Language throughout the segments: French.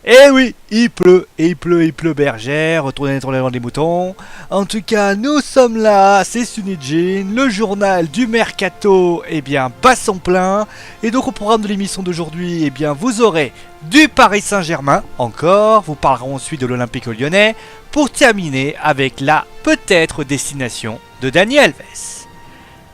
Eh oui, il pleut, et il pleut bergère, retournez dans les rangs des moutons. En tout cas, nous sommes là, c'est Sunijin, le journal du Mercato, bat son plein. Et donc au programme de l'émission d'aujourd'hui, vous aurez du Paris Saint-Germain, encore, vous parlerons ensuite de l'Olympique Lyonnais, pour terminer avec la peut-être destination de Dani Alves.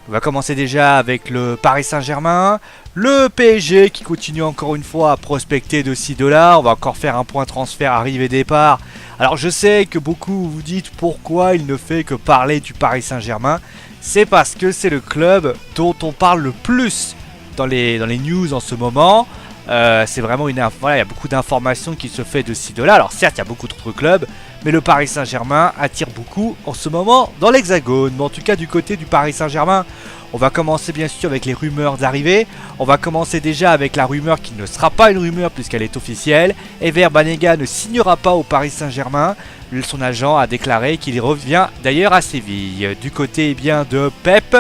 On va commencer déjà avec le Paris Saint-Germain, le PSG qui continue encore une fois à prospecter de $6. On va encore faire un point transfert arrivée-départ. Alors je sais que beaucoup vous dites pourquoi il ne fait que parler du Paris Saint-Germain. C'est parce que c'est le club dont on parle le plus dans les news en ce moment. C'est vraiment il y a beaucoup d'informations qui se fait de $6. Alors certes, il y a beaucoup d'autres clubs, mais le Paris Saint-Germain attire beaucoup en ce moment dans l'Hexagone. Mais en tout cas, du côté du Paris Saint-Germain, on va commencer bien sûr avec les rumeurs d'arrivée. On va commencer déjà avec la rumeur qui ne sera pas une rumeur puisqu'elle est officielle. Ever Banega ne signera pas au Paris Saint-Germain. Son agent a déclaré qu'il revient d'ailleurs à Séville. Du côté de Pep,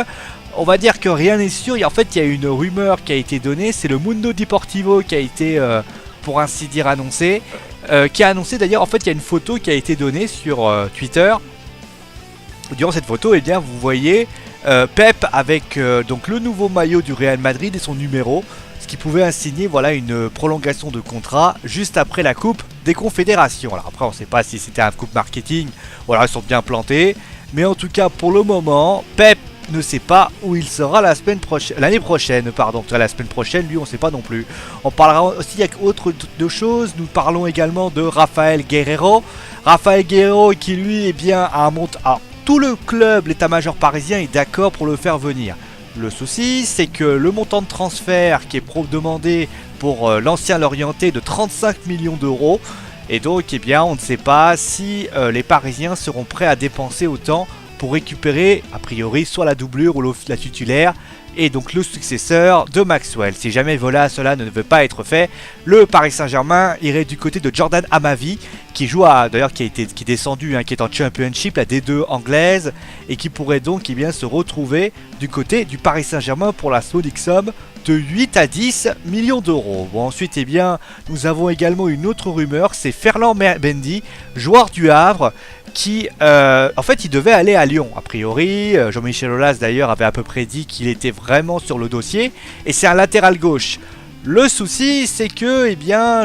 on va dire que rien n'est sûr. En fait, il y a une rumeur qui a été donnée. C'est le Mundo Deportivo qui a été, pour ainsi dire, annoncé. Qui a annoncé d'ailleurs, en fait, il y a une photo qui a été donnée sur Twitter. Durant cette photo, vous voyez Pep avec donc le nouveau maillot du Real Madrid et son numéro. Ce qui pouvait insigner une prolongation de contrat juste après la Coupe des Confédérations. Alors après, on ne sait pas si c'était un coupe marketing. Voilà, ils sont bien plantés. Mais en tout cas, pour le moment, Pep ne sait pas où il sera l'année prochaine. La semaine prochaine, lui, on ne sait pas non plus. On parlera aussi avec autre de choses. Nous parlons également de Rafael Guerreiro. Rafael Guerreiro qui, lui, a un montant. Tout le club, l'état-major parisien, est d'accord pour le faire venir. Le souci, c'est que le montant de transfert qui est demandé pour l'ancien Lorientais de 35 millions d'euros. Et donc, on ne sait pas si les Parisiens seront prêts à dépenser autant pour récupérer, a priori, soit la doublure ou la titulaire, et donc le successeur de Maxwell. Si jamais cela ne veut pas être fait, le Paris Saint-Germain irait du côté de Jordan Amavi, qui joue qui est descendu, qui est en Championship, la D2 anglaise, et qui pourrait donc se retrouver du côté du Paris Saint-Germain pour la modique somme de 8 à 10 millions d'euros. Bon, ensuite, nous avons également une autre rumeur, c'est Ferland Mendy, joueur du Havre, qui il devait aller à Lyon a priori. Jean-Michel Aulas d'ailleurs avait à peu près dit qu'il était vraiment sur le dossier, et c'est un latéral gauche. Le souci, c'est que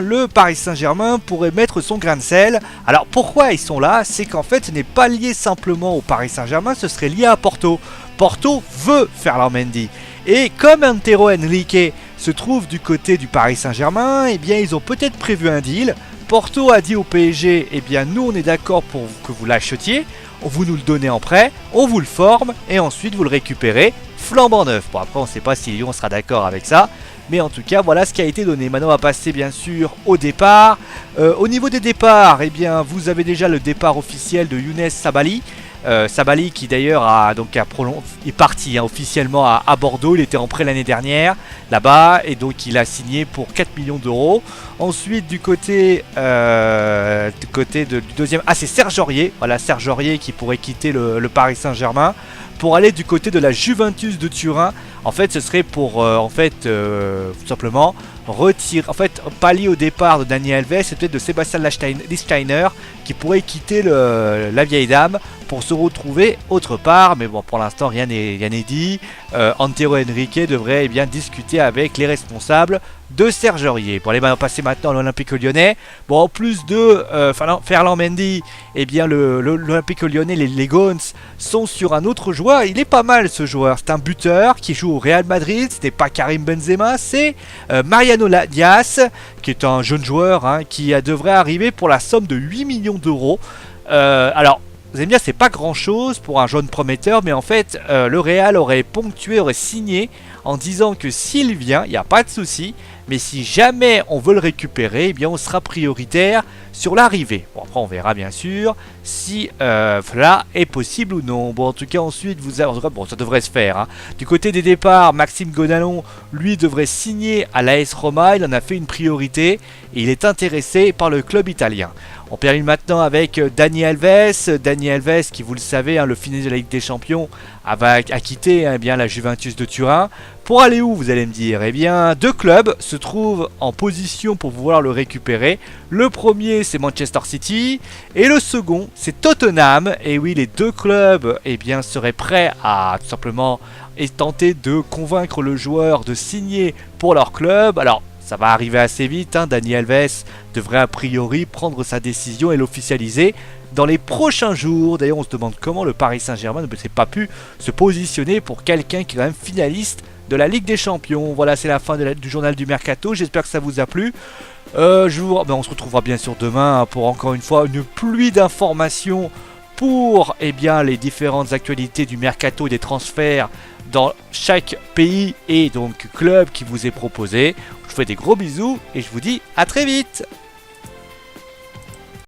le Paris Saint-Germain pourrait mettre son grain de sel. Alors pourquoi ils sont là? C'est qu'en fait ce n'est pas lié simplement au Paris Saint-Germain, ce serait lié à Porto. Porto veut Ferland Mendy, et comme Antero Henrique se trouve du côté du Paris Saint-Germain, ils ont peut-être prévu un deal. Porto a dit au PSG, nous on est d'accord pour que vous l'achetiez, vous nous le donnez en prêt, on vous le forme, et ensuite vous le récupérez flambant neuf. Bon, après on ne sait pas si Lyon sera d'accord avec ça, mais en tout cas voilà ce qui a été donné. Maintenant on va passer bien sûr au départ. Au niveau des départs, vous avez déjà le départ officiel de Younes Sabali. Sabali qui d'ailleurs est parti officiellement à Bordeaux. Il était en prêt l'année dernière là-bas, et donc il a signé pour 4 millions d'euros. Ensuite du côté du deuxième, c'est Serge Aurier. Voilà, Serge Aurier qui pourrait quitter le Paris Saint-Germain pour aller du côté de la Juventus de Turin. En fait ce serait pour tout simplement pallier au départ de Dani Alves, et peut-être de Sébastien Lichtsteiner qui pourrait quitter la vieille dame pour se retrouver autre part. Mais bon, pour l'instant rien n'est dit. Antero Henrique devrait discuter avec les responsables de Serge Aurier. Bon, allez, on va passer maintenant à l'Olympique Lyonnais. Bon, en plus de Ferland Mendy, l'Olympique Lyonnais, les Gones sont sur un autre joueur. Il est pas mal ce joueur, c'est un buteur qui joue au Real Madrid. Ce n'est pas Karim Benzema, c'est Mariano Diaz, qui est un jeune joueur qui devrait arriver pour la somme de 8 millions d'euros. Alors vous allez me dire, c'est pas grand chose pour un jeune prometteur, mais en fait le Real aurait signé en disant que s'il vient, il n'y a pas de souci, mais si jamais on veut le récupérer, on sera prioritaire sur l'arrivée. Bon, après on verra bien sûr si cela est possible ou non. Bon, en tout cas ensuite ça devrait se faire. Du côté des départs, Maxime Gonalon, lui, devrait signer à l'AS Roma. Il en a fait une priorité et il est intéressé par le club italien. On termine maintenant avec Dani Alves. Dani Alves qui, vous le savez, le finaliste de la Ligue des Champions, va quitter eh bien, la Juventus de Turin. Pour aller où, vous allez me dire? Eh bien, deux clubs se trouvent en position pour pouvoir le récupérer. Le premier, c'est Manchester City, et le second, c'est Tottenham. Et oui, les deux clubs eh bien, seraient prêts à tout simplement tenter de convaincre le joueur de signer pour leur club. Alors, ça va arriver assez vite, hein. Dani Alves devrait a priori prendre sa décision et l'officialiser dans les prochains jours. D'ailleurs, on se demande comment le Paris Saint-Germain ne s'est pas pu se positionner pour quelqu'un qui est quand même finaliste de la Ligue des Champions. Voilà, c'est la fin du journal du Mercato. J'espère que ça vous a plu. On se retrouvera bien sûr demain pour encore une fois une pluie d'informations pour les différentes actualités du Mercato et des transferts dans chaque pays et donc club qui vous est proposé. Je vous fais des gros bisous et je vous dis à très vite.